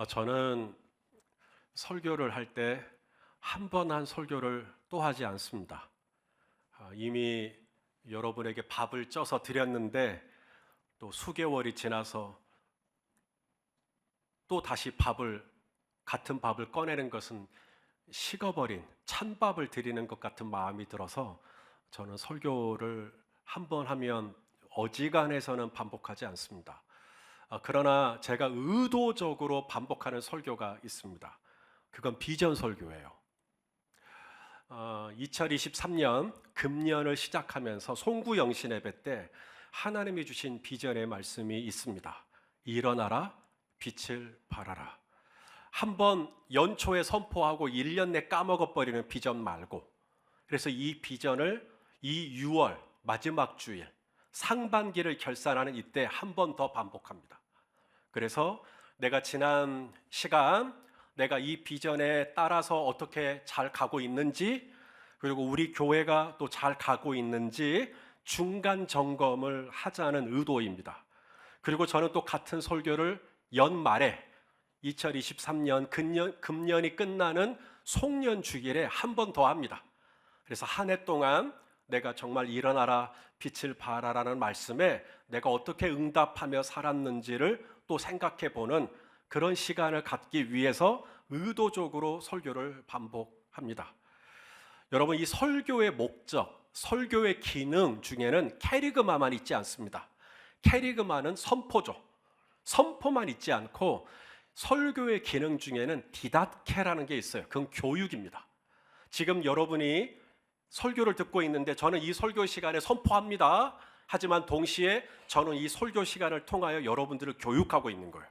저는 설교를 할 때 한 번 한 설교를 또 하지 않습니다. 이미 여러분에게 밥을 쪄서 드렸는데 또 수개월이 지나서 또 다시 같은 밥을 꺼내는 것은 식어버린 찬밥을 드리는 것 같은 마음이 들어서 저는 설교를 한 번 하면 어지간해서는 반복하지 않습니다. 그러나 제가 의도적으로 반복하는 설교가 있습니다. 그건 비전 설교예요. 2023년 금년을 시작하면서 송구영신 예배 때 하나님이 주신 비전의 말씀이 있습니다. 일어나라, 빛을 발하라. 한번 연초에 선포하고 1년 내 까먹어버리는 비전 말고, 그래서 이 비전을 이 6월 마지막 주일 상반기를 결산하는 이때 한 번 더 반복합니다. 그래서 내가 지난 시간 내가 이 비전에 따라서 어떻게 잘 가고 있는지, 그리고 우리 교회가 또 잘 가고 있는지 중간 점검을 하자는 의도입니다. 그리고 저는 또 같은 설교를 연말에 2023년 금년이 끝나는 송년 주일에 한 번 더 합니다. 그래서 한 해 동안 내가 정말 일어나라 빛을 발하라는 말씀에 내가 어떻게 응답하며 살았는지를 또 생각해 보는 그런 시간을 갖기 위해서 의도적으로 설교를 반복합니다. 여러분, 이 설교의 목적, 설교의 기능 중에는 캐리그마만 있지 않습니다. 캐리그마는 선포죠. 선포만 있지 않고 설교의 기능 중에는 디다케라는 게 있어요. 그건 교육입니다. 지금 여러분이 설교를 듣고 있는데 저는 이 설교 시간에 선포합니다. 하지만 동시에 저는 이 설교 시간을 통하여 여러분들을 교육하고 있는 거예요.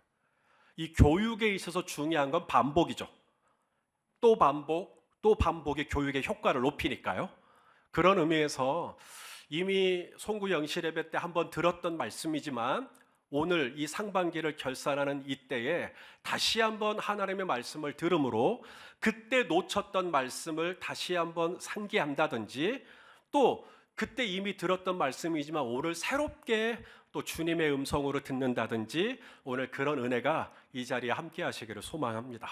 이 교육에 있어서 중요한 건 반복이죠. 또 반복, 또 반복이 교육의 효과를 높이니까요. 그런 의미에서 이미 송구 영실 예배 때 한번 들었던 말씀이지만 오늘 이 상반기를 결산하는 이때에 다시 한번 하나님의 말씀을 들음으로 그때 놓쳤던 말씀을 다시 한번 상기한다든지, 또 그때 이미 들었던 말씀이지만 오늘 새롭게 또 주님의 음성으로 듣는다든지, 오늘 그런 은혜가 이 자리에 함께 하시기를 소망합니다.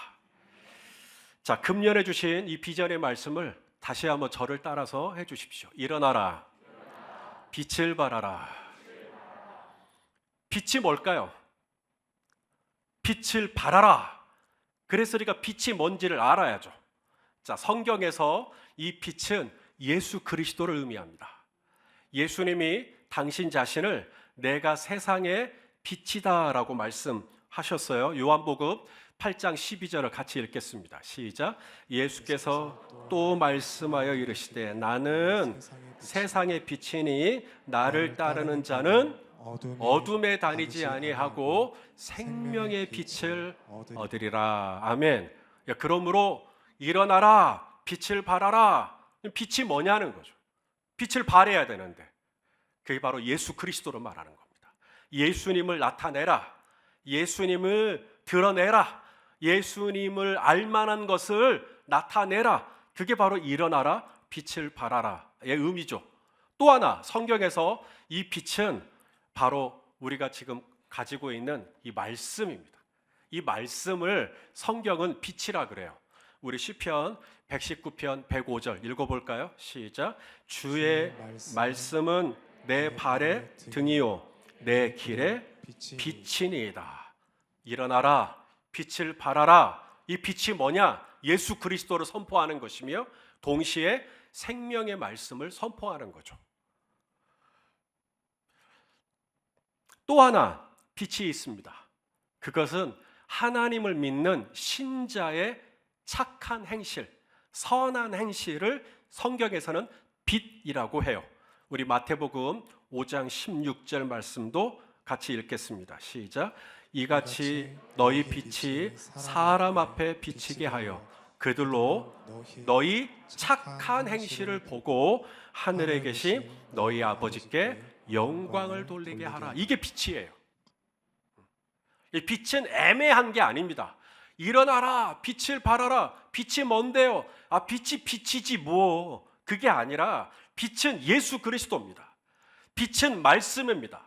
자, 금년에 주신 이 비전의 말씀을 다시 한번 저를 따라서 해 주십시오. 일어나라, 빛을 발하라. 빛이 뭘까요? 빛을 발하라. 그래서 우리가 빛이 뭔지를 알아야죠. 자, 성경에서 이 빛은 예수 그리스도를 의미합니다. 예수님이 당신 자신을 내가 세상의 빛이다 라고 말씀하셨어요. 요한복음 8장 12절을 같이 읽겠습니다. 시작. 예수께서 또 말씀하여 이르시되 나는 세상의 빛이니 나를 따르는 자는 어둠에 다니지 아니하고 생명의 빛을 얻으리라. 아멘. 그러므로 일어나라, 빛을 발하라. 빛이 뭐냐는 거죠. 빛을 발해야 되는데 그게 바로 예수 그리스도로 말하는 겁니다. 예수님을 나타내라, 예수님을 드러내라, 예수님을 알만한 것을 나타내라. 그게 바로 일어나라, 빛을 발하라의 의미죠. 또 하나, 성경에서 이 빛은 바로 우리가 지금 가지고 있는 이 말씀입니다. 이 말씀을 성경은 빛이라 그래요. 우리 시편 119편 105절 읽어볼까요? 시작. 주의 말씀은 내 발의 등이요 내 길의 빛이니이다. 일어나라, 빛을 발하라. 이 빛이 뭐냐? 예수 그리스도를 선포하는 것이며 동시에 생명의 말씀을 선포하는 거죠. 또 하나 빛이 있습니다. 그것은 하나님을 믿는 신자의 착한 행실, 선한 행실을 성경에서는 빛이라고 해요. 우리 마태복음 5장 16절 말씀도 같이 읽겠습니다. 시작. 이같이 너희 빛이 사람 앞에 비치게 하여 그들로 너희 착한 행실을 보고 하늘에 계신 너희 아버지께 영광을 돌리게 하라. 이게 빛이에요. 이 빛은 애매한 게 아닙니다. 일어나라, 빛을 발하라. 빛이 뭔데요? 빛이 빛이지 뭐. 그게 아니라 빛은 예수 그리스도입니다. 빛은 말씀입니다.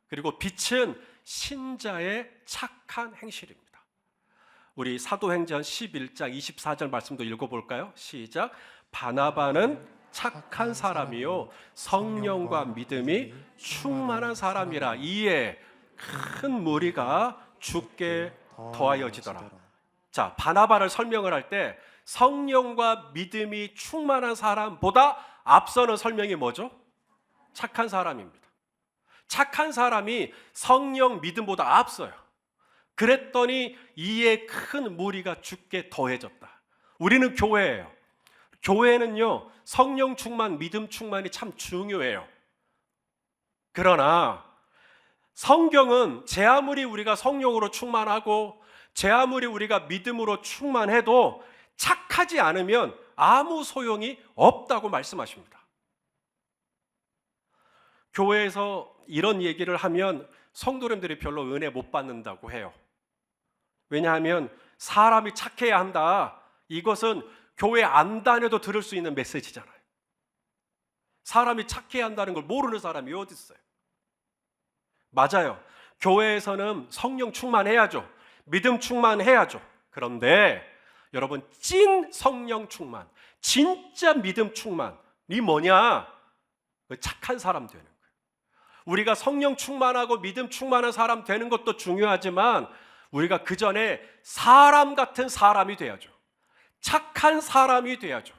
그리고 빛은 신자의 착한 행실입니다. 우리 사도행전 11장 24절 말씀도 읽어볼까요? 시작. 바나바는 착한 사람이요 성령과 믿음이 충만한 사람이라. 이에 큰 무리가 주께 더하여지더라. 자, 바나바를 설명을 할 때 성령과 믿음이 충만한 사람보다 앞서는 설명이 뭐죠? 착한 사람입니다. 착한 사람이 성령 믿음보다 앞서요. 그랬더니 이에 큰 무리가 주께 더해졌다. 우리는 교회예요. 교회는요, 성령 충만, 믿음 충만이 참 중요해요. 그러나 성경은 제 아무리 우리가 성령으로 충만하고 제 아무리 우리가 믿음으로 충만해도 착하지 않으면 아무 소용이 없다고 말씀하십니다. 교회에서 이런 얘기를 하면 성도님들이 별로 은혜 못 받는다고 해요. 왜냐하면 사람이 착해야 한다. 이것은 교회 안 다녀도 들을 수 있는 메시지잖아요. 사람이 착해야 한다는 걸 모르는 사람이 어디 있어요? 맞아요. 교회에서는 성령 충만해야죠. 믿음 충만해야죠. 그런데 여러분, 찐 성령 충만, 진짜 믿음 충만이 뭐냐? 착한 사람 되는 거예요. 우리가 성령 충만하고 믿음 충만한 사람 되는 것도 중요하지만 우리가 그 전에 사람 같은 사람이 돼야죠. 착한 사람이 돼야죠.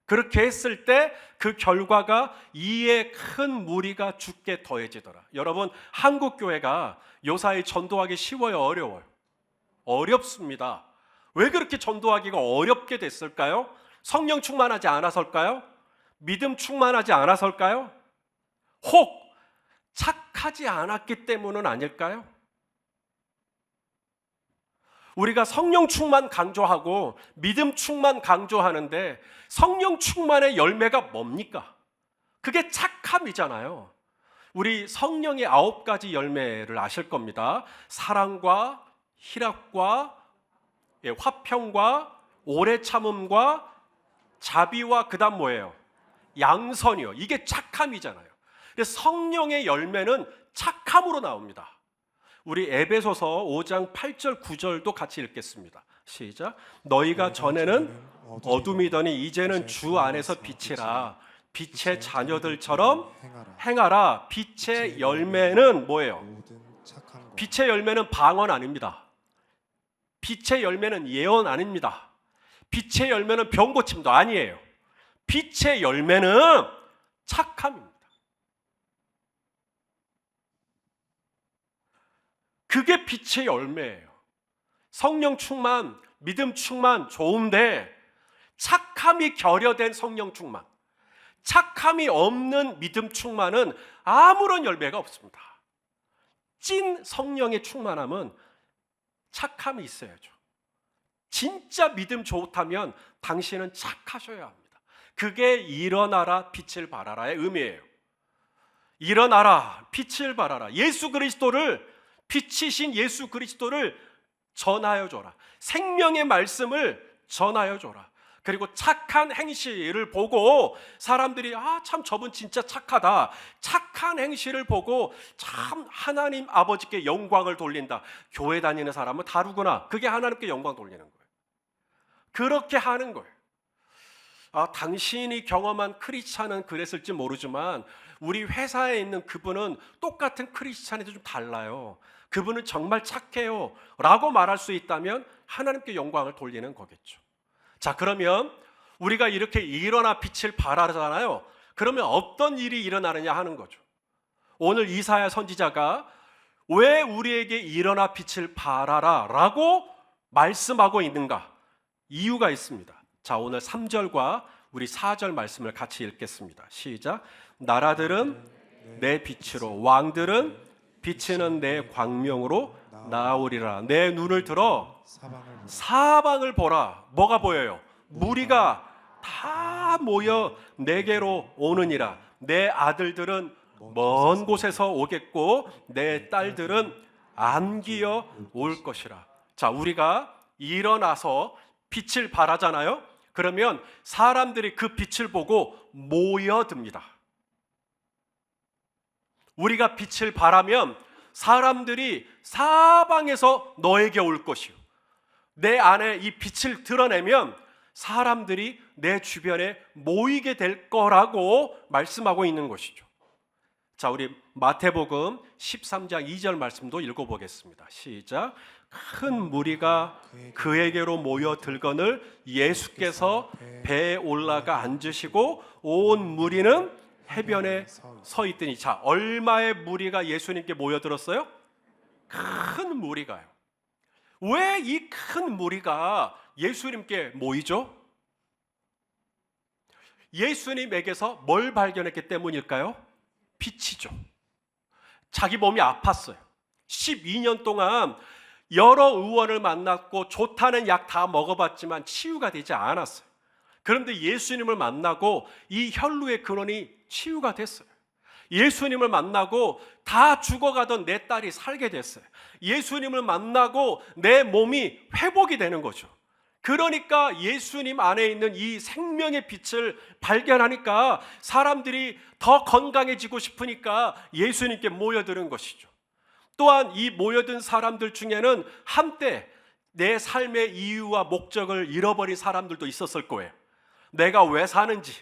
그렇게 했을 때 그 결과가 이에 큰 무리가 주께 더해지더라. 여러분, 한국 교회가 요사이 전도하기 쉬워요, 어려워요? 어렵습니다. 왜 그렇게 전도하기가 어렵게 됐을까요? 성령 충만하지 않아서일까요? 믿음 충만하지 않아서일까요? 혹 착하지 않았기 때문은 아닐까요? 우리가 성령 충만 강조하고 믿음 충만 강조하는데 성령 충만의 열매가 뭡니까? 그게 착함이잖아요. 우리 성령의 9가지 열매를 아실 겁니다. 사랑과 희락과 화평과 오래 참음과 자비와 그다음 뭐예요? 양선이요. 이게 착함이잖아요. 그래서 성령의 열매는 착함으로 나옵니다. 우리 에베소서 5장 8절 9절도 같이 읽겠습니다. 시작. 너희가 전에는 어둠이더니 이제는 주 안에서 빛이라. 빛의 자녀들처럼 행하라. 빛의 열매는 뭐예요? 빛의 열매는 방언 아닙니다. 빛의 열매는 예언 아닙니다. 빛의 열매는 병 고침도 아니에요. 빛의 열매는 착함입니다. 그게 빛의 열매예요. 성령 충만, 믿음 충만 좋은데 착함이 결여된 성령 충만, 착함이 없는 믿음 충만은 아무런 열매가 없습니다. 찐 성령의 충만함은 착함이 있어야죠. 진짜 믿음 좋다면 당신은 착하셔야 합니다. 그게 일어나라 빛을 발하라의 의미예요. 일어나라 빛을 발하라. 예수 그리스도를, 빛이신 예수 그리스도를 전하여 줘라. 생명의 말씀을 전하여 줘라. 그리고 착한 행실을 보고 사람들이 참 저분 진짜 착하다. 착한 행실을 보고 참 하나님 아버지께 영광을 돌린다. 교회 다니는 사람은 다르구나. 그게 하나님께 영광 돌리는 거예요. 그렇게 하는 거예요. 당신이 경험한 크리스찬은 그랬을지 모르지만 우리 회사에 있는 그분은 똑같은 크리스찬에도 좀 달라요. 그분은 정말 착해요 라고 말할 수 있다면 하나님께 영광을 돌리는 거겠죠. 자, 그러면 우리가 이렇게 일어나 빛을 발하잖아요. 그러면 어떤 일이 일어나느냐 하는 거죠. 오늘 이사야 선지자가 왜 우리에게 일어나 빛을 발하라 라고 말씀하고 있는가? 이유가 있습니다. 자, 오늘 3절과 우리 4절 말씀을 같이 읽겠습니다. 시작. 나라들은 내 빛으로, 왕들은 비치는 내 광명으로 나오리라. 내 눈을 들어 사방을 보라. 뭐가 보여요? 무리가 다 모여 내게로 오느니라. 내 아들들은 먼 곳에서 오겠고 내 딸들은 안기어 올 것이라. 자, 우리가 일어나서 빛을 발하잖아요. 그러면 사람들이 그 빛을 보고 모여듭니다. 우리가 빛을 발하면 사람들이 사방에서 너에게 올 것이요. 내 안에 이 빛을 드러내면 사람들이 내 주변에 모이게 될 거라고 말씀하고 있는 것이죠. 자, 우리 마태복음 13장 2절 말씀도 읽어보겠습니다. 시작. 큰 무리가 그에게로 모여들거늘 예수께서 배에 올라가 앉으시고 온 무리는 해변에 서 있더니, 자, 얼마의 무리가 예수님께 모여들었어요? 큰 무리가요. 왜 이 큰 무리가 예수님께 모이죠? 예수님에게서 뭘 발견했기 때문일까요? 빛이죠. 자기 몸이 아팠어요. 12년 동안 여러 의원을 만났고 좋다는 약 다 먹어봤지만 치유가 되지 않았어요. 그런데 예수님을 만나고 이 혈루의 근원이 치유가 됐어요. 예수님을 만나고 다 죽어가던 내 딸이 살게 됐어요. 예수님을 만나고 내 몸이 회복이 되는 거죠. 그러니까 예수님 안에 있는 이 생명의 빛을 발견하니까 사람들이 더 건강해지고 싶으니까 예수님께 모여드는 것이죠. 또한 이 모여든 사람들 중에는 한때 내 삶의 이유와 목적을 잃어버린 사람들도 있었을 거예요. 내가 왜 사는지,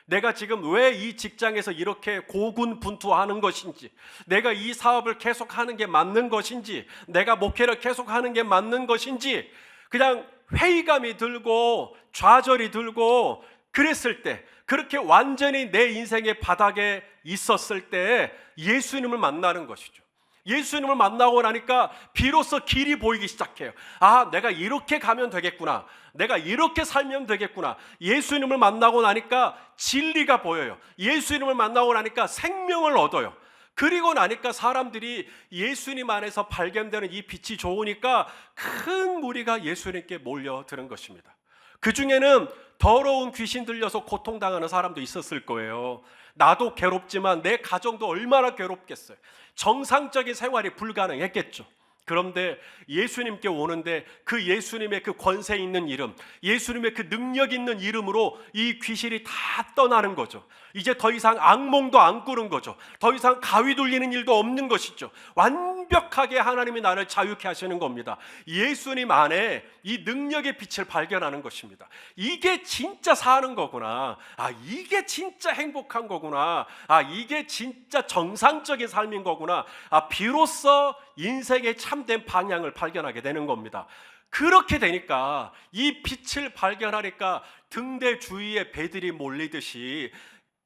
내가 지금 왜 이 직장에서 이렇게 고군분투하는 것인지, 내가 이 사업을 계속하는 게 맞는 것인지, 내가 목회를 계속하는 게 맞는 것인지, 그냥 회의감이 들고 좌절이 들고 그랬을 때, 그렇게 완전히 내 인생의 바닥에 있었을 때 예수님을 만나는 것이죠. 예수님을 만나고 나니까 비로소 길이 보이기 시작해요. 아, 내가 이렇게 가면 되겠구나. 내가 이렇게 살면 되겠구나. 예수님을 만나고 나니까 진리가 보여요. 예수님을 만나고 나니까 생명을 얻어요. 그리고 나니까 사람들이 예수님 안에서 발견되는 이 빛이 좋으니까 큰 무리가 예수님께 몰려드는 것입니다. 그 중에는 더러운 귀신 들려서 고통당하는 사람도 있었을 거예요. 나도 괴롭지만 내 가정도 얼마나 괴롭겠어요. 정상적인 생활이 불가능했겠죠. 그런데 예수님께 오는데 그 예수님의 그 권세 있는 이름, 예수님의 그 능력 있는 이름으로 이 귀신이 다 떠나는 거죠. 이제 더 이상 악몽도 안 꾸는 거죠. 더 이상 가위 돌리는 일도 없는 것이죠. 완벽하게 하나님이 나를 자유케 하시는 겁니다. 예수님 안에 이 능력의 빛을 발견하는 것입니다. 이게 진짜 사는 거구나. 아, 이게 진짜 행복한 거구나. 아, 이게 진짜 정상적인 삶인 거구나. 아, 비로소 인생의 참된 방향을 발견하게 되는 겁니다. 그렇게 되니까 이 빛을 발견하니까 등대 주위에 배들이 몰리듯이,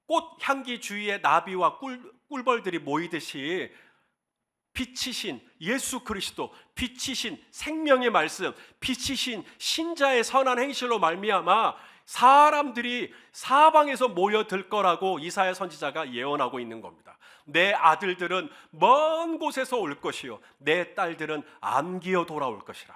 꽃향기 주위에 나비와 꿀벌들이 모이듯이 빛이신 예수 그리스도, 빛이신 생명의 말씀, 빛이신 신자의 선한 행실로 말미암아 사람들이 사방에서 모여들 거라고 이사야 선지자가 예언하고 있는 겁니다. 내 아들들은 먼 곳에서 올 것이요 내 딸들은 안기어 돌아올 것이라.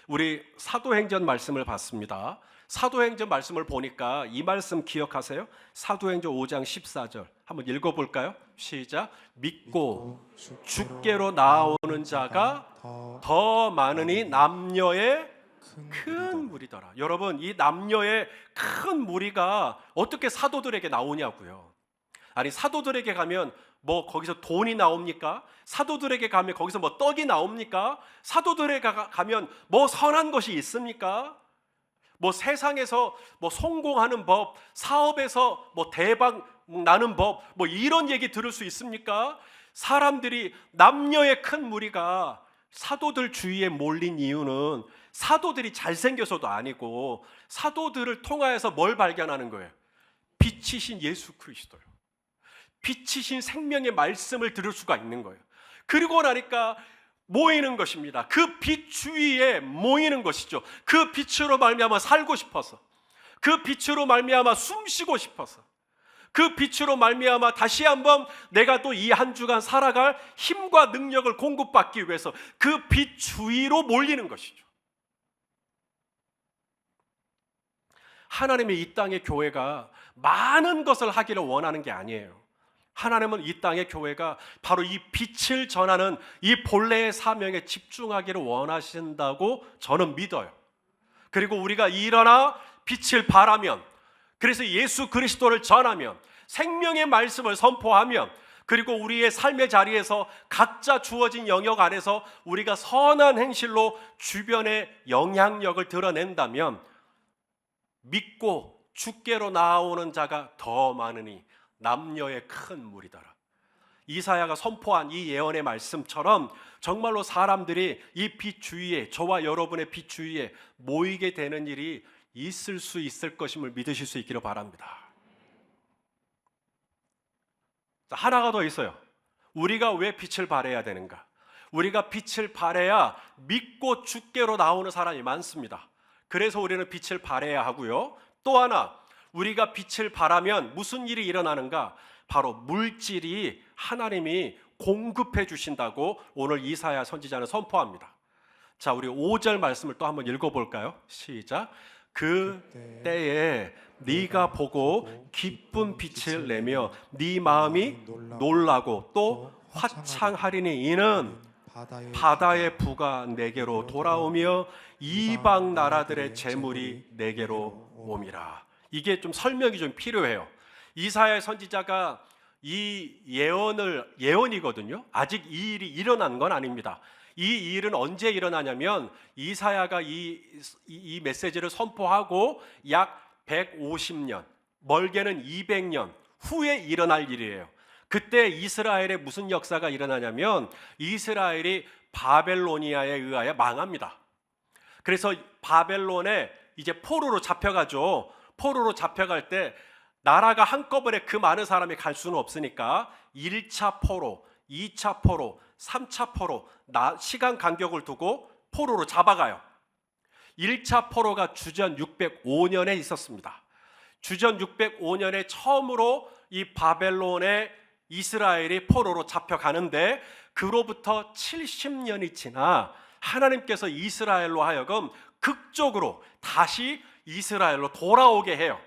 우리 사도행전 말씀을 봤습니다. 사도행전 말씀을 보니까 이 말씀 기억하세요? 사도행전 5장 14절 한번 읽어볼까요? 시작. 믿고 주께로 나오는 자가 더 많으니 남녀의 큰 무리더라. 여러분, 이 남녀의 큰 무리가 어떻게 사도들에게 나오냐고요. 아니, 사도들에게 가면 뭐 거기서 돈이 나옵니까? 사도들에게 가면 거기서 뭐 떡이 나옵니까? 사도들에게 가면 뭐 선한 것이 있습니까? 뭐 세상에서 뭐 성공하는 법, 사업에서 뭐 대박 나는 법, 뭐 이런 얘기 들을 수 있습니까? 사람들이, 남녀의 큰 무리가 사도들 주위에 몰린 이유는 사도들이 잘생겨서도 아니고 사도들을 통하여서 뭘 발견하는 거예요? 빛이신 예수 그리스도요. 빛이신 생명의 말씀을 들을 수가 있는 거예요. 그리고 나니까 모이는 것입니다. 그 빛 주위에 모이는 것이죠. 그 빛으로 말미암아 살고 싶어서, 그 빛으로 말미암아 숨쉬고 싶어서, 그 빛으로 말미암아 다시 한번 내가 또 이 한 주간 살아갈 힘과 능력을 공급받기 위해서 그 빛 주위로 몰리는 것이죠. 하나님의 이 땅의 교회가 많은 것을 하기를 원하는 게 아니에요. 하나님은 이 땅의 교회가 바로 이 빛을 전하는 이 본래의 사명에 집중하기를 원하신다고 저는 믿어요. 그리고 우리가 일어나 빛을 발하면, 그래서 예수 그리스도를 전하면, 생명의 말씀을 선포하면, 그리고 우리의 삶의 자리에서 각자 주어진 영역 안에서 우리가 선한 행실로 주변의 영향력을 드러낸다면 믿고 주께로 나아오는 자가 더 많으니 남녀의 큰 무리더라. 이사야가 선포한 이 예언의 말씀처럼 정말로 사람들이 이 빛 주위에, 저와 여러분의 빛 주위에 모이게 되는 일이 있을 수 있을 것임을 믿으실 수 있기를 바랍니다. 하나가 더 있어요. 우리가 왜 빛을 발해야 되는가? 우리가 빛을 발해야 믿고 주께로 나오는 사람이 많습니다. 그래서 우리는 빛을 발해야 하고요. 또 하나, 우리가 빛을 발하면 무슨 일이 일어나는가? 바로 물질이 하나님이 공급해 주신다고 오늘 이사야 선지자는 선포합니다. 자, 우리 5절 말씀을 또 한번 읽어볼까요? 시작. 그 때에 네가 보고 기쁜 빛을 내며 네 마음이 놀라고 또 화창하리니 이는 바다의 부가 내게로 돌아오며 이방 나라들의 재물이 내게로 옴이라. 이게 좀 설명이 좀 필요해요. 이사야 선지자가 이 예언이거든요. 아직 이 일이 일어난 건 아닙니다. 이 일은 언제 일어나냐면 이사야가 이 메시지를 선포하고 약 150년, 멀게는 200년 후에 일어날 일이에요. 그때 이스라엘에 무슨 역사가 일어나냐면 이스라엘이 바벨로니아에 의하여 망합니다. 그래서 바벨론에 이제 포로로 잡혀가죠. 포로로 잡혀갈 때 나라가 한꺼번에 그 많은 사람이 갈 수는 없으니까 1차 포로, 2차 포로, 3차 포로 시간 간격을 두고 포로로 잡아가요. 1차 포로가 주전 605년에 있었습니다. 주전 605년에 처음으로 이 바벨론에 이스라엘이 포로로 잡혀가는데 그로부터 70년이 지나 하나님께서 이스라엘로 하여금 극적으로 다시 이스라엘로 돌아오게 해요.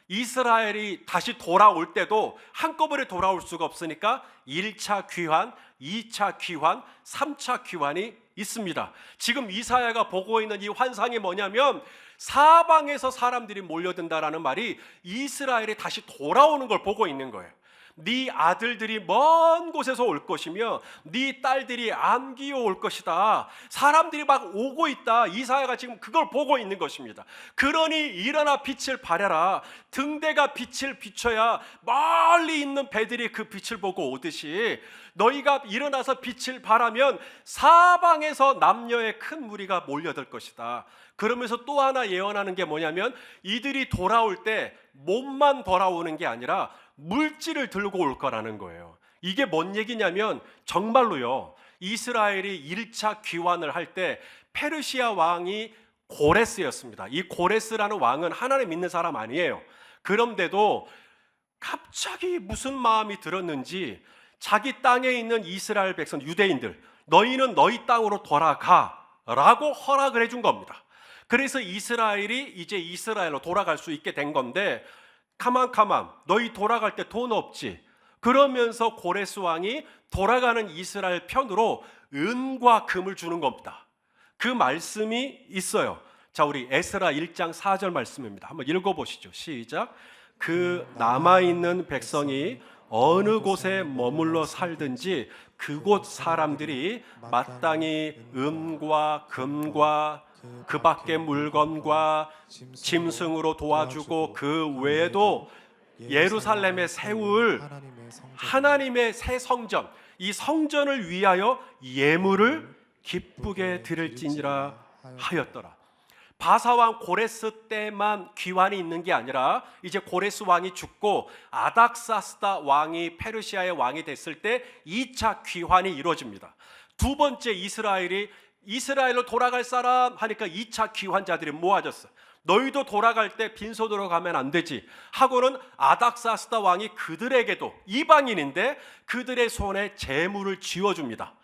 이스라엘이 다시 돌아올 때도 한꺼번에 돌아올 수가 없으니까 1차 귀환, 2차 귀환, 3차 귀환이 있습니다. 지금 이사야가 보고 있는 이 환상이 뭐냐면 사방에서 사람들이 몰려든다라는 말이 이스라엘이 다시 돌아오는 걸 보고 있는 거예요. 네 아들들이 먼 곳에서 올 것이며 네 딸들이 안기어 올 것이다. 사람들이 막 오고 있다. 이사야가 지금 그걸 보고 있는 것입니다. 그러니 일어나 빛을 발해라. 등대가 빛을 비춰야 멀리 있는 배들이 그 빛을 보고 오듯이 너희가 일어나서 빛을 발하면 사방에서 남녀의 큰 무리가 몰려들 것이다. 그러면서 또 하나 예언하는 게 뭐냐면 이들이 돌아올 때 몸만 돌아오는 게 아니라 물질을 들고 올 거라는 거예요. 이게 뭔 얘기냐면 정말로요, 이스라엘이 1차 귀환을 할 때 페르시아 왕이 고레스였습니다. 이 고레스라는 왕은 하나님 믿는 사람 아니에요. 그런데도 갑자기 무슨 마음이 들었는지 자기 땅에 있는 이스라엘 백성 유대인들, 너희는 너희 땅으로 돌아가 라고 허락을 해준 겁니다. 그래서 이스라엘이 이제 이스라엘로 돌아갈 수 있게 된 건데 가만 너희 돌아갈 때 돈 없지? 그러면서 고레스 왕이 돌아가는 이스라엘 편으로 은과 금을 주는 겁니다. 그 말씀이 있어요. 자, 우리 에스라 1장 4절 말씀입니다. 한번 읽어보시죠. 시작. 그 남아있는 백성이 어느 곳에 머물러 살든지 그곳 사람들이 마땅히 은과 금과 그 밖의 물건과 짐승으로 도와주고 그 외에도 예루살렘에 세울 하나님의 새 성전, 이 성전을 위하여 예물을 기쁘게 드릴지니라 하였더라. 바사왕 고레스 때만 귀환이 있는 게 아니라 이제 고레스 왕이 죽고 아닥사스다 왕이 페르시아의 왕이 됐을 때 2차 귀환이 이루어집니다. 두 번째 이스라엘로 돌아갈 사람 하니까 2차 귀환자들이 모아졌어. 너희도 돌아갈 때 빈손으로 가면 안 되지 하고는 아닥사스다 왕이 그들에게도 이방인인데 그들의 손에 재물을 쥐어줍니다.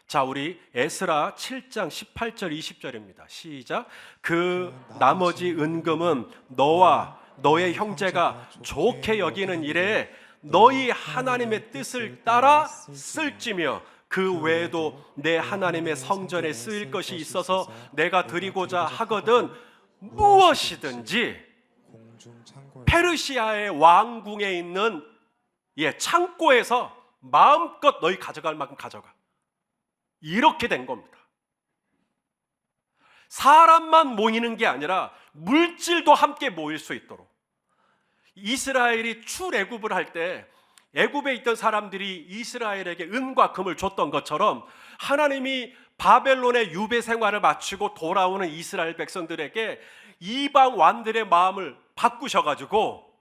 자, 우리 에스라 7장 18절 20절입니다. 시작. 그 나머지 은금은 너와 너의 형제가 좋게 여기는 일에 너희 하나님의 뜻을 따라 쓸지며 그 외에도 내 하나님의 성전에 쓰일 것이 있어서 내가 드리고자 하거든 무엇이든지 페르시아의 왕궁에 있는 창고에서 마음껏 너희 가져갈 만큼 가져가. 이렇게 된 겁니다. 사람만 모이는 게 아니라 물질도 함께 모일 수 있도록. 이스라엘이 출애굽을 할 때 애굽에 있던 사람들이 이스라엘에게 은과 금을 줬던 것처럼 하나님이 바벨론의 유배 생활을 마치고 돌아오는 이스라엘 백성들에게 이방 왕들의 마음을 바꾸셔가지고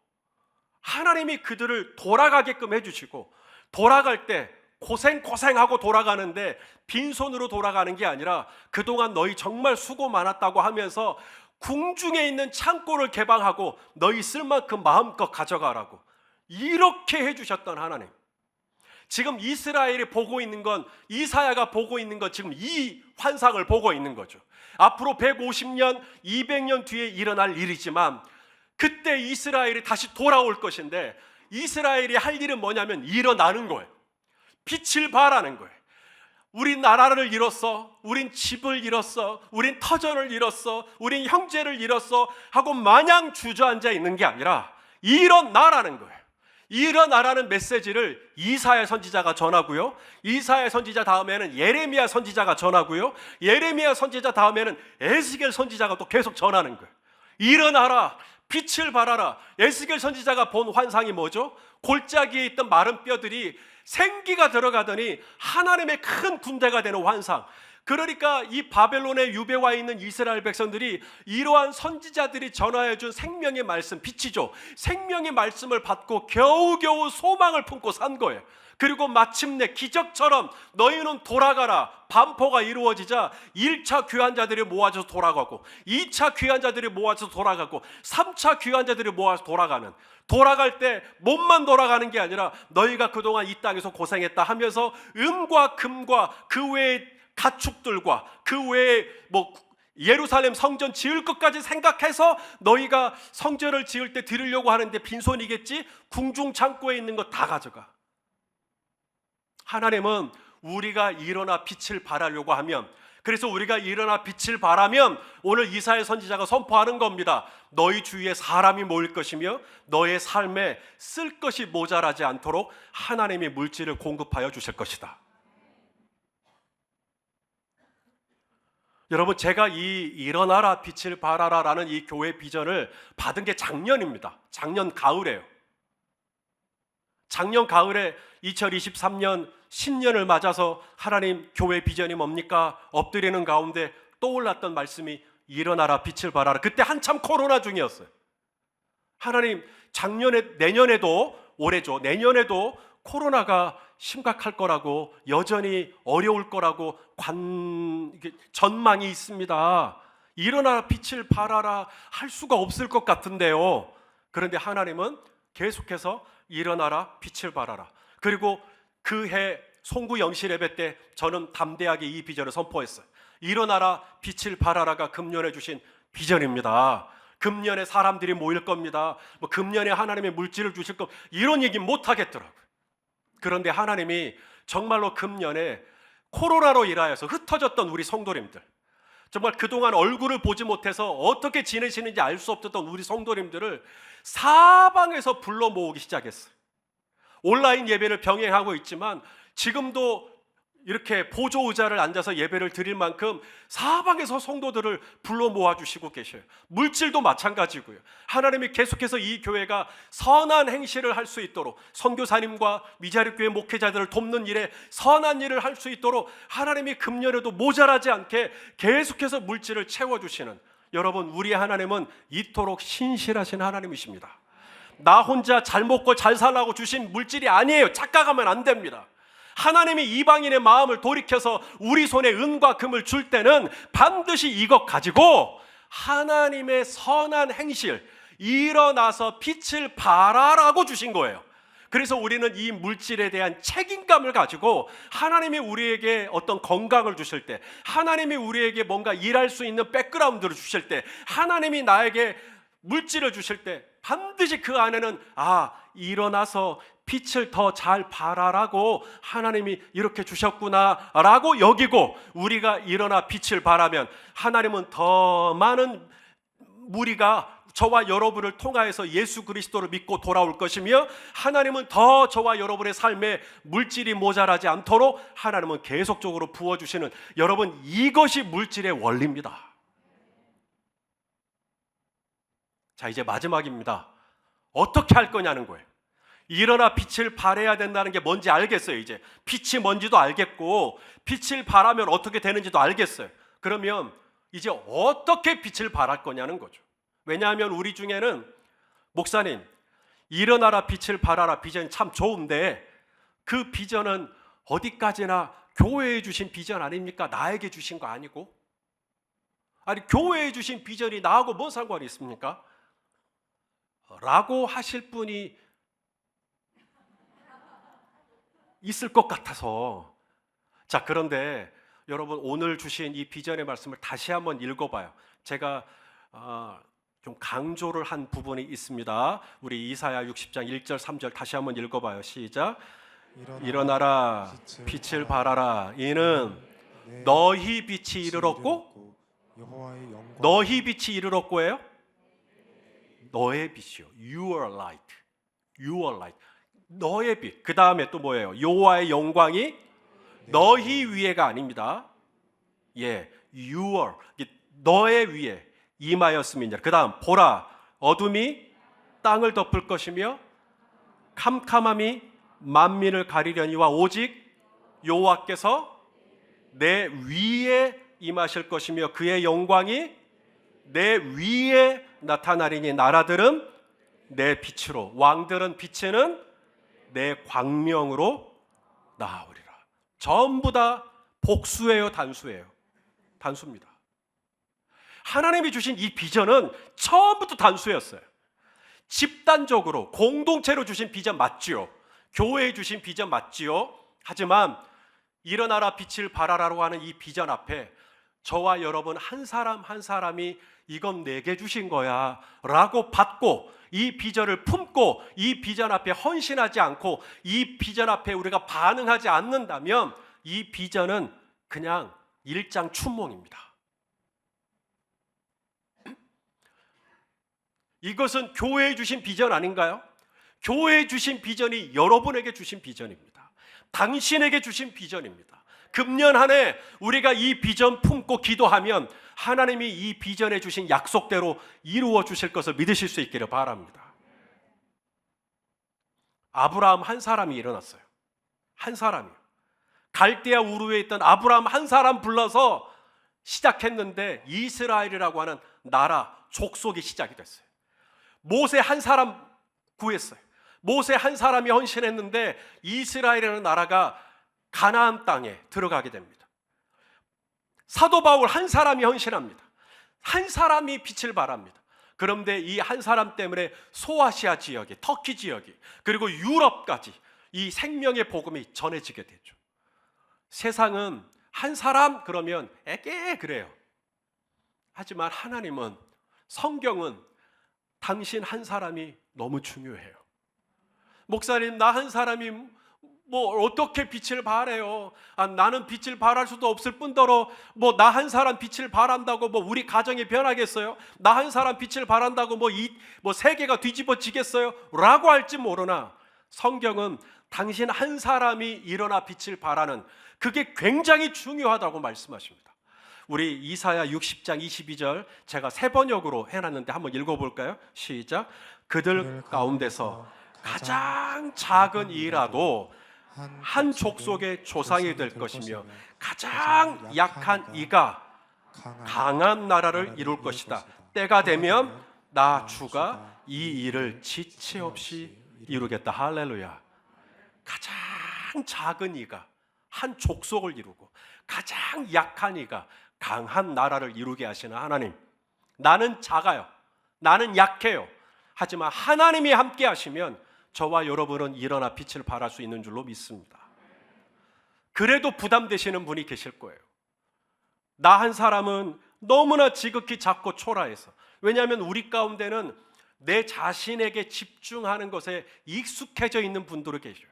하나님이 그들을 돌아가게끔 해주시고, 돌아갈 때 고생하고 돌아가는데 빈손으로 돌아가는 게 아니라 그동안 너희 정말 수고 많았다고 하면서 궁중에 있는 창고를 개방하고 너희 쓸 만큼 마음껏 가져가라고 이렇게 해주셨던 하나님. 지금 이스라엘이 보고 있는 건, 이사야가 보고 있는 건 지금 이 환상을 보고 있는 거죠. 앞으로 150년, 200년 뒤에 일어날 일이지만 그때 이스라엘이 다시 돌아올 것인데, 이스라엘이 할 일은 뭐냐면 일어나는 거예요. 빛을 발하는 거예요. 우린 나라를 잃었어, 우린 집을 잃었어, 우린 터전을 잃었어, 우린 형제를 잃었어 하고 마냥 주저앉아 있는 게 아니라 일어나라는 거예요. 일어나라는 메시지를 이사야 선지자가 전하고요, 이사야 선지자 다음에는 예레미야 선지자가 전하고요, 예레미야 선지자 다음에는 에스겔 선지자가 또 계속 전하는 거예요. 일어나라, 빛을 발하라. 에스겔 선지자가 본 환상이 뭐죠? 골짜기에 있던 마른 뼈들이 생기가 들어가더니 하나님의 큰 군대가 되는 환상. 그러니까 이 바벨론의 유배와 있는 이스라엘 백성들이 이러한 선지자들이 전하여준 생명의 말씀, 빛이죠, 생명의 말씀을 받고 겨우겨우 소망을 품고 산 거예요. 그리고 마침내 기적처럼 너희는 돌아가라 반포가 이루어지자 1차 귀환자들이 모아져서 돌아가고, 2차 귀환자들이 모아져서 돌아가고, 3차 귀환자들이 모아서 돌아가는, 돌아갈 때 몸만 돌아가는 게 아니라 너희가 그동안 이 땅에서 고생했다 하면서 은과 금과 그 외의 가축들과 그 외에 예루살렘 성전 지을 것까지 생각해서 너희가 성전을 지을 때 드리려고 하는데 빈손이겠지? 궁중 창고에 있는 거 다 가져가. 하나님은 우리가 일어나 빛을 발하려고 하면, 그래서 우리가 일어나 빛을 발하면 오늘 이사야 선지자가 선포하는 겁니다. 너희 주위에 사람이 모일 것이며 너의 삶에 쓸 것이 모자라지 않도록 하나님이 물질을 공급하여 주실 것이다. 여러분, 제가 이 일어나라 빛을 발하라 라는 이 교회 비전을 받은 게 작년입니다. 작년 가을에요. 작년 가을에 2023년 신년을 맞아서 하나님 교회 비전이 뭡니까? 엎드리는 가운데 떠올랐던 말씀이 일어나라 빛을 발하라. 그때 한참 코로나 중이었어요. 하나님, 작년에, 내년에도, 올해죠, 내년에도 코로나가 심각할 거라고, 여전히 어려울 거라고 전망이 있습니다. 일어나라 빛을 발하라 할 수가 없을 것 같은데요. 그런데 하나님은 계속해서 일어나라 빛을 발하라. 그리고 그해 송구 영시 예배 때 저는 담대하게 이 비전을 선포했어요. 일어나라 빛을 발하라가 금년에 주신 비전입니다. 금년에 사람들이 모일 겁니다. 금년에 하나님의 물질을 주실 겁니다. 이런 얘기 못 하겠더라고요. 그런데 하나님이 정말로 금년에 코로나로 인하여서 흩어졌던 우리 성도님들, 정말 그동안 얼굴을 보지 못해서 어떻게 지내시는지 알 수 없었던 우리 성도님들을 사방에서 불러 모으기 시작했어요. 온라인 예배를 병행하고 있지만 지금도 이렇게 보조 의자를 앉아서 예배를 드릴 만큼 사방에서 성도들을 불러 모아주시고 계셔요. 물질도 마찬가지고요. 하나님이 계속해서 이 교회가 선한 행실을 할 수 있도록, 선교사님과 미자립교회 목회자들을 돕는 일에 선한 일을 할 수 있도록 하나님이 금년에도 모자라지 않게 계속해서 물질을 채워주시는, 여러분, 우리 하나님은 이토록 신실하신 하나님이십니다. 나 혼자 잘 먹고 잘 살라고 주신 물질이 아니에요. 착각하면 안 됩니다. 하나님이 이방인의 마음을 돌이켜서 우리 손에 은과 금을 줄 때는 반드시 이것 가지고 하나님의 선한 행실, 일어나서 빛을 발하라고 주신 거예요. 그래서 우리는 이 물질에 대한 책임감을 가지고 하나님이 우리에게 어떤 건강을 주실 때, 하나님이 우리에게 뭔가 일할 수 있는 백그라운드를 주실 때, 하나님이 나에게 물질을 주실 때 반드시 그 안에는 일어나서 빛을 더 잘 발하라고 하나님이 이렇게 주셨구나 라고 여기고, 우리가 일어나 빛을 발하면 하나님은 더 많은 무리가 저와 여러분을 통하여서 예수 그리스도를 믿고 돌아올 것이며, 하나님은 더 저와 여러분의 삶에 물질이 모자라지 않도록 하나님은 계속적으로 부어주시는, 여러분, 이것이 물질의 원리입니다. 자, 이제 마지막입니다. 어떻게 할 거냐는 거예요. 일어나 빛을 발해야 된다는 게 뭔지 알겠어요. 이제 빛이 뭔지도 알겠고, 빛을 발하면 어떻게 되는지도 알겠어요. 그러면 이제 어떻게 빛을 발할 거냐는 거죠. 왜냐하면 우리 중에는, 목사님, 일어나라 빛을 발하라 비전이 참 좋은데 그 비전은 어디까지나 교회에 주신 비전 아닙니까? 나에게 주신 거 아니고? 아니, 교회에 주신 비전이 나하고 뭔 상관이 있습니까? 라고 하실 분이 있을 것 같아서. 자, 그런데 여러분, 오늘 주신 이 비전의 말씀을 다시 한번 읽어봐요. 제가 좀 강조를 한 부분이 있습니다. 우리 이사야 60장 1절 3절 다시 한번 읽어봐요. 시작. 일어나라 빛을 발하라. 이는 너희 빛이 이르렀고, 너희 빛이 이르렀고예요. 너의 빛이요. Your light. Your light. 너의 빛. 그 다음에 또 뭐예요? 여호와의 영광이 너희 위에가 아닙니다. 예, your, 너의 위에 임하였음이니라. 그 다음, 보라, 어둠이 땅을 덮을 것이며 캄캄함이 만민을 가리려니와 오직 여호와께서 내 위에 임하실 것이며 그의 영광이 내 위에 나타나리니 나라들은 내 빛으로, 왕들은 비치는 내 광명으로 나아오리라. 전부 다 복수예요, 단수예요? 단수입니다. 하나님이 주신 이 비전은 처음부터 단수였어요. 집단적으로 공동체로 주신 비전 맞지요? 교회에 주신 비전 맞지요? 하지만 일어나라 빛을 발하라고 하는 이 비전 앞에 저와 여러분 한 사람 한 사람이 이건 내게 주신 거야 라고 받고, 이 비전을 품고 이 비전 앞에 헌신하지 않고 이 비전 앞에 우리가 반응하지 않는다면 이 비전은 그냥 일장춘몽입니다. 이것은 교회에 주신 비전 아닌가요? 교회에 주신 비전이 여러분에게 주신 비전입니다. 당신에게 주신 비전입니다. 금년 한 해 우리가 이 비전 품고 기도하면 하나님이 이 비전에 주신 약속대로 이루어 주실 것을 믿으실 수 있기를 바랍니다. 아브라함 한 사람이 일어났어요. 한 사람이요. 갈대아 우르에 있던 아브라함 한 사람 불러서 시작했는데 이스라엘이라고 하는 나라, 족속이 시작이 됐어요. 모세 한 사람 구했어요. 모세 한 사람이 헌신했는데 이스라엘이라는 나라가 가나안 땅에 들어가게 됩니다. 사도 바울 한 사람이 헌신합니다. 한 사람이 빛을 발합니다. 그런데 이 한 사람 때문에 소아시아 지역이, 터키 지역이, 그리고 유럽까지 이 생명의 복음이 전해지게 되죠. 세상은 한 사람 그러면 에게 그래요. 하지만 하나님은, 성경은 당신 한 사람이 너무 중요해요. 목사님, 나 한 사람이 뭐 어떻게 빛을 발해요? 나는 빛을 발할 수도 없을 뿐더러 뭐 나 한 사람 빛을 발한다고 뭐 우리 가정이 변하겠어요? 나 한 사람 빛을 발한다고 뭐 세계가 뒤집어지겠어요? 라고 할지 모르나 성경은 당신 한 사람이 일어나 빛을 발하는, 그게 굉장히 중요하다고 말씀하십니다. 우리 이사야 60장 22절 제가 세 번역으로 해놨는데 한번 읽어볼까요? 시작. 그들 가운데서 가장 작은 이라도 한 족속의 조상이 될 것이며 가장 약한 이가 강한 나라를 이룰 것이다. 때가 되면 나 주가 이 일을 지체 없이 이루겠다. 할렐루야. 가장 작은 이가 한 족속을 이루고 가장 약한 이가 강한 나라를 이루게 하시는 하나님. 나는 작아요. 나는 약해요. 하지만 하나님이 함께 하시면 저와 여러분은 일어나 빛을 발할 수 있는 줄로 믿습니다. 그래도 부담되시는 분이 계실 거예요. 나 한 사람은 너무나 지극히 작고 초라해서. 왜냐하면 우리 가운데는 내 자신에게 집중하는 것에 익숙해져 있는 분들이 계셔요.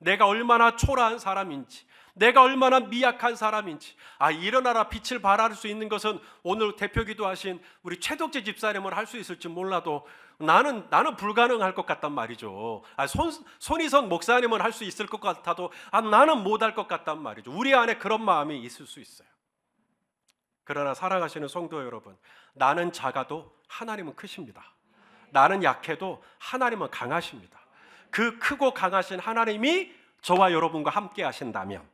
내가 얼마나 초라한 사람인지, 내가 얼마나 미약한 사람인지. 일어나라 빛을 발할 수 있는 것은 오늘 대표기도 하신 우리 최덕재 집사님은 할 수 있을지 몰라도 나는 불가능할 것 같단 말이죠. 손희선 목사님은 할 수 있을 것 같아도 나는 못할 것 같단 말이죠. 우리 안에 그런 마음이 있을 수 있어요. 그러나 사랑하시는 성도 여러분, 나는 작아도 하나님은 크십니다. 나는 약해도 하나님은 강하십니다. 그 크고 강하신 하나님이 저와 여러분과 함께 하신다면,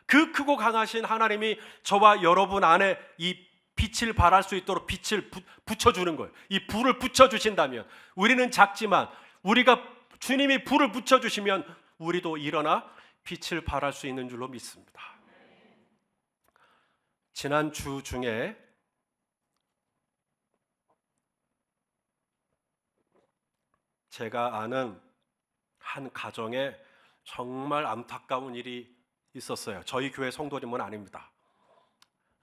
그 크고 강하신 하나님이 저와 여러분 안에 이 빛을 발할 수 있도록 빛을 붙여주는 거예요. 이 불을 붙여주신다면, 우리는 작지만 우리가 주님이 불을 붙여주시면 우리도 일어나 빛을 발할 수 있는 줄로 믿습니다. 지난 주 중에 제가 아는 한 가정에 정말 안타까운 일이 있었어요. 저희 교회 성도님은 아닙니다.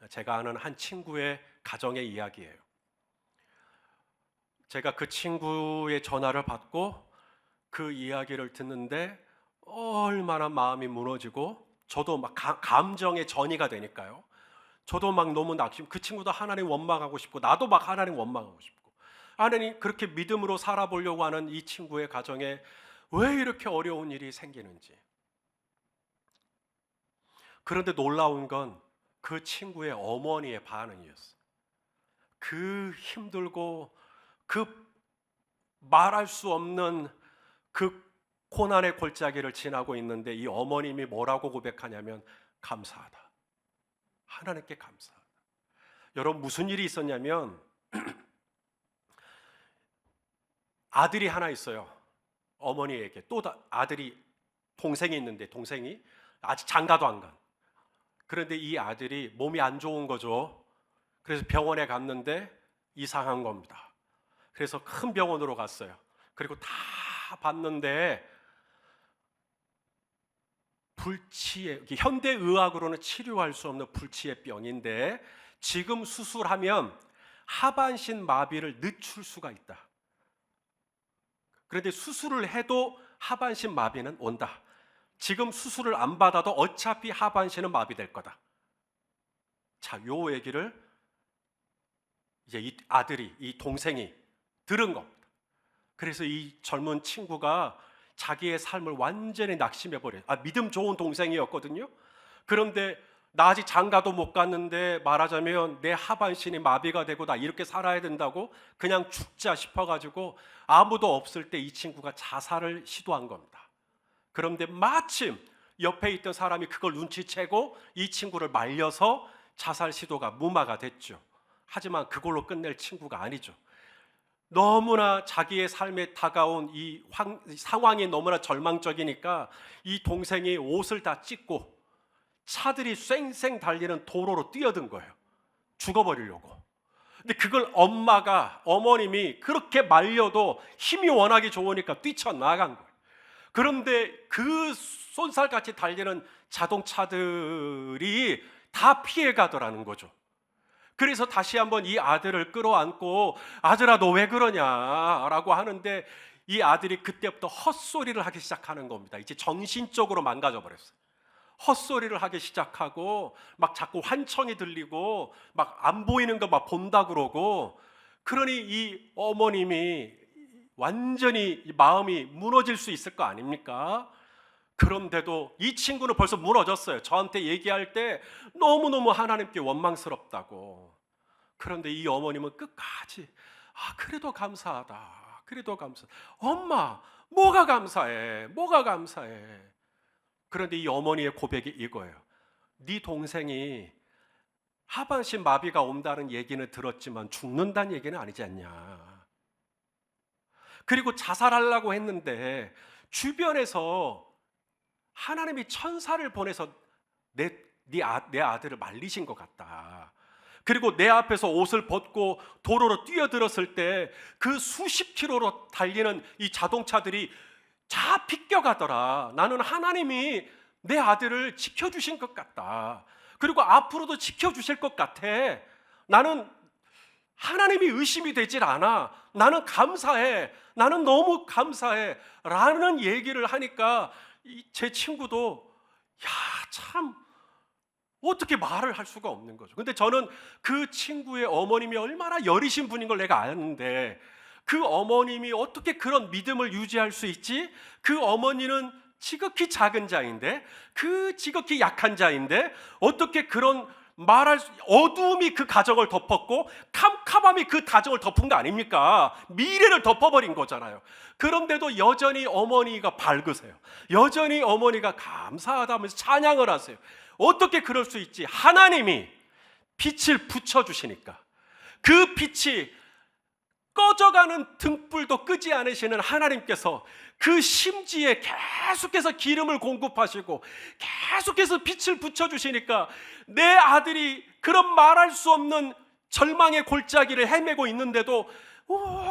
제가 아는 한 친구의 가정의 이야기예요. 제가 그 친구의 전화를 받고 그 이야기를 듣는데 얼마나 마음이 무너지고, 저도 막 감정의 전이가 되니까요. 저도 막 너무 그 친구도 하나님 원망하고 싶고, 나도 막 하나님 원망하고 싶고, 하나님 그렇게 믿음으로 살아보려고 하는 이 친구의 가정에 왜 이렇게 어려운 일이 생기는지. 그런데 놀라운 건 그 친구의 어머니의 반응이었어요. 그 힘들고 그 말할 수 없는 그 고난의 골짜기를 지나고 있는데 이 어머님이 뭐라고 고백하냐면, 감사하다. 하나님께 감사하다. 여러분, 무슨 일이 있었냐면 아들이 하나 있어요. 어머니에게 또 아들이, 동생이 있는데 동생이 아직 장가도 안 간. 그런데 이 아들이 몸이 안 좋은 거죠. 그래서 병원에 갔는데 이상한 겁니다. 그래서 큰 병원으로 갔어요. 그리고 다 봤는데 불치의, 현대의학으로는 치료할 수 없는 불치의 병인데, 지금 수술하면 하반신 마비를 늦출 수가 있다. 그런데 수술을 해도 하반신 마비는 온다. 지금 수술을 안 받아도 어차피 하반신은 마비될 거다. 자, 요 얘기를 이제 이 아들이, 이 동생이 들은 겁니다. 그래서 이 젊은 친구가 자기의 삶을 완전히 낙심해버려요. 믿음 좋은 동생이었거든요. 그런데 나 아직 장가도 못 갔는데 말하자면 내 하반신이 마비가 되고 나 이렇게 살아야 된다고 그냥 죽자 싶어가지고 아무도 없을 때 이 친구가 자살을 시도한 겁니다. 그런데 마침 옆에 있던 사람이 그걸 눈치채고 이 친구를 말려서 자살 시도가 무마가 됐죠. 하지만 그걸로 끝낼 친구가 아니죠. 너무나 자기의 삶에 다가온 이 상황이 너무나 절망적이니까 이 동생이 옷을 다 찢고 차들이 쌩쌩 달리는 도로로 뛰어든 거예요. 죽어버리려고. 근데 그걸 어머님이 그렇게 말려도 힘이 워낙에 좋으니까 뛰쳐나간 거예요. 그런데 그 쏜살같이 달리는 자동차들이 다 피해가더라는 거죠. 그래서 다시 한번 이 아들을 끌어안고, 아들아 너 왜 그러냐라고 하는데 이 아들이 그때부터 헛소리를 하기 시작하는 겁니다. 이제 정신적으로 망가져 버렸어요. 헛소리를 하기 시작하고 막 자꾸 환청이 들리고 막 안 보이는 거 막 본다 그러고, 그러니 이 어머님이 완전히 마음이 무너질 수 있을 거 아닙니까? 그런데도 이 친구는 벌써 무너졌어요. 저한테 얘기할 때 너무너무 하나님께 원망스럽다고. 그런데 이 어머님은 끝까지 그래도 감사하다. 그래도 감사하다. 엄마, 뭐가 감사해? 뭐가 감사해? 그런데 이 어머니의 고백이 이거예요. 네 동생이 하반신 마비가 온다는 얘기는 들었지만 죽는다는 얘기는 아니지 않냐. 그리고 자살하려고 했는데 주변에서 하나님이 천사를 보내서 내 아들을 말리신 것 같다. 그리고 내 앞에서 옷을 벗고 도로로 뛰어들었을 때 그 수십 킬로로 달리는 이 자동차들이 다 비껴가더라. 나는 하나님이 내 아들을 지켜주신 것 같다. 그리고 앞으로도 지켜주실 것 같아. 나는 하나님이 의심이 되질 않아. 나는 감사해. 나는 너무 감사해. 라는 얘기를 하니까 제 친구도 참 어떻게 말을 할 수가 없는 거죠. 근데 저는 그 친구의 어머님이 얼마나 여리신 분인 걸 내가 아는데 그 어머님이 어떻게 그런 믿음을 유지할 수 있지? 그 어머니는 지극히 작은 자인데, 그 지극히 약한 자인데 어떻게 그런 어두움이 그 가정을 덮었고 캄캄함이 그 가정을 덮은 거 아닙니까? 미래를 덮어버린 거잖아요. 그런데도 여전히 어머니가 밝으세요. 여전히 어머니가 감사하다면서 찬양을 하세요. 어떻게 그럴 수 있지? 하나님이 빛을 붙여주시니까, 그 빛이 꺼져가는 등불도 끄지 않으시는 하나님께서 그 심지에 계속해서 기름을 공급하시고 계속해서 빛을 붙여주시니까 내 아들이 그런 말할 수 없는 절망의 골짜기를 헤매고 있는데도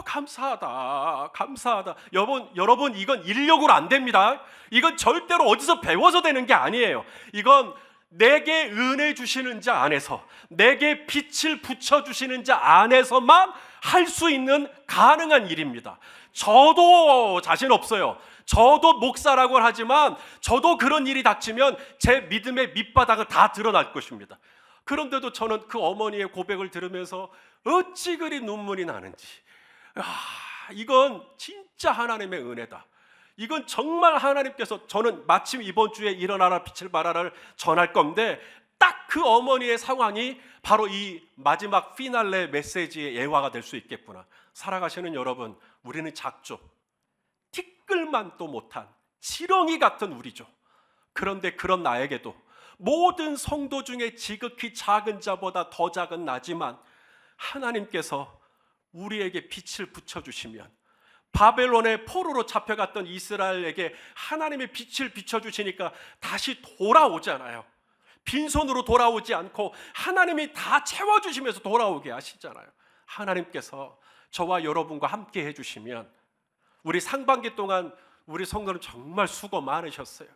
감사하다, 감사하다. 여러분 이건 인력으로 안 됩니다. 이건 절대로 어디서 배워서 되는 게 아니에요. 이건 내게 은혜 주시는 자 안에서, 내게 빛을 붙여주시는 자 안에서만 할 수 있는 가능한 일입니다. 저도 자신 없어요. 저도 목사라고 하지만 저도 그런 일이 닥치면 제 믿음의 밑바닥은 다 드러날 것입니다. 그런데도 저는 그 어머니의 고백을 들으면서 어찌 그리 눈물이 나는지, 이건 진짜 하나님의 은혜다. 이건 정말 하나님께서, 저는 마침 이번 주에 일어나라 빛을 발하라를 전할 건데 딱 그 어머니의 상황이 바로 이 마지막 피날레 메시지의 예화가 될 수 있겠구나. 살아가시는 여러분, 우리는 작죠. 티끌만도 못한 지렁이 같은 우리죠. 그런데 그런 나에게도 모든 성도 중에 지극히 작은 자보다 더 작은 나지만 하나님께서 우리에게 빛을 붙여주시면, 바벨론의 포로로 잡혀갔던 이스라엘에게 하나님의 빛을 비춰주시니까 다시 돌아오잖아요. 빈손으로 돌아오지 않고 하나님이 다 채워주시면서 돌아오게 하시잖아요. 하나님께서 저와 여러분과 함께 해주시면, 우리 상반기 동안 우리 성도는 정말 수고 많으셨어요.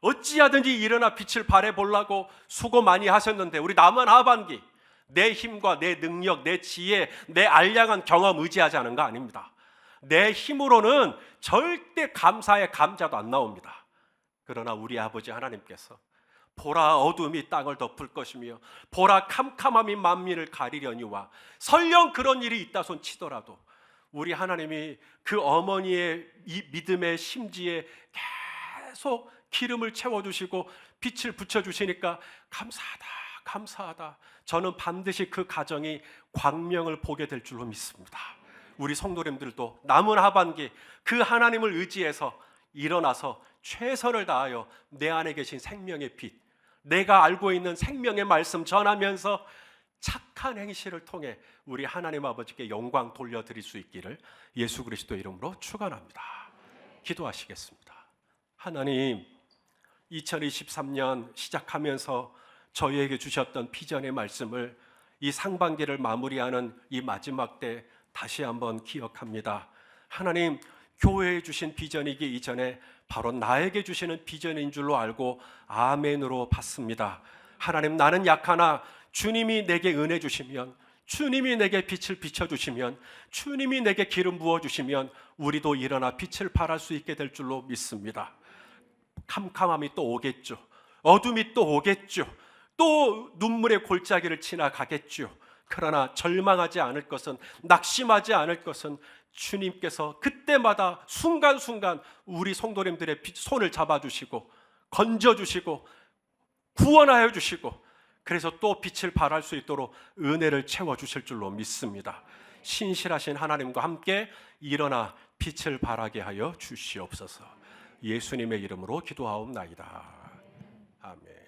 어찌하든지 일어나 빛을 발해보려고 수고 많이 하셨는데, 우리 남은 하반기 내 힘과 내 능력, 내 지혜, 내 알량한 경험 의지하지 않은 거 아닙니다. 내 힘으로는 절대 감사의 감자도 안 나옵니다. 그러나 우리 아버지 하나님께서 보라 어둠이 땅을 덮을 것이며 보라 캄캄함이 만민을 가리려니와, 설령 그런 일이 있다 손 치더라도 우리 하나님이 그 어머니의 이 믿음의 심지에 계속 기름을 채워주시고 빛을 붙여주시니까 감사하다, 감사하다. 저는 반드시 그 가정이 광명을 보게 될 줄로 믿습니다. 우리 성도님들도 남은 하반기 그 하나님을 의지해서 일어나서 최선을 다하여 내 안에 계신 생명의 빛, 내가 알고 있는 생명의 말씀 전하면서 착한 행실을 통해 우리 하나님 아버지께 영광 돌려드릴 수 있기를 예수 그리스도 이름으로 축원합니다. 기도하시겠습니다. 하나님, 2023년 시작하면서 저희에게 주셨던 비전의 말씀을 이 상반기를 마무리하는 이 마지막 때 다시 한번 기억합니다. 하나님, 교회에 주신 비전이기 이전에 바로 나에게 주시는 비전인 줄로 알고 아멘으로 받습니다. 하나님, 나는 약하나 주님이 내게 은혜 주시면, 주님이 내게 빛을 비춰주시면, 주님이 내게 기름 부어주시면 우리도 일어나 빛을 발할 수 있게 될 줄로 믿습니다. 캄캄함이 또 오겠죠. 어둠이 또 오겠죠. 또 눈물의 골짜기를 지나가겠죠. 그러나 절망하지 않을 것은, 낙심하지 않을 것은 주님께서 그때마다 순간순간 우리 성도님들의 손을 잡아주시고 건져주시고 구원하여 주시고, 그래서 또 빛을 발할 수 있도록 은혜를 채워주실 줄로 믿습니다. 신실하신 하나님과 함께 일어나 빛을 발하게 하여 주시옵소서. 예수님의 이름으로 기도하옵나이다. 아멘.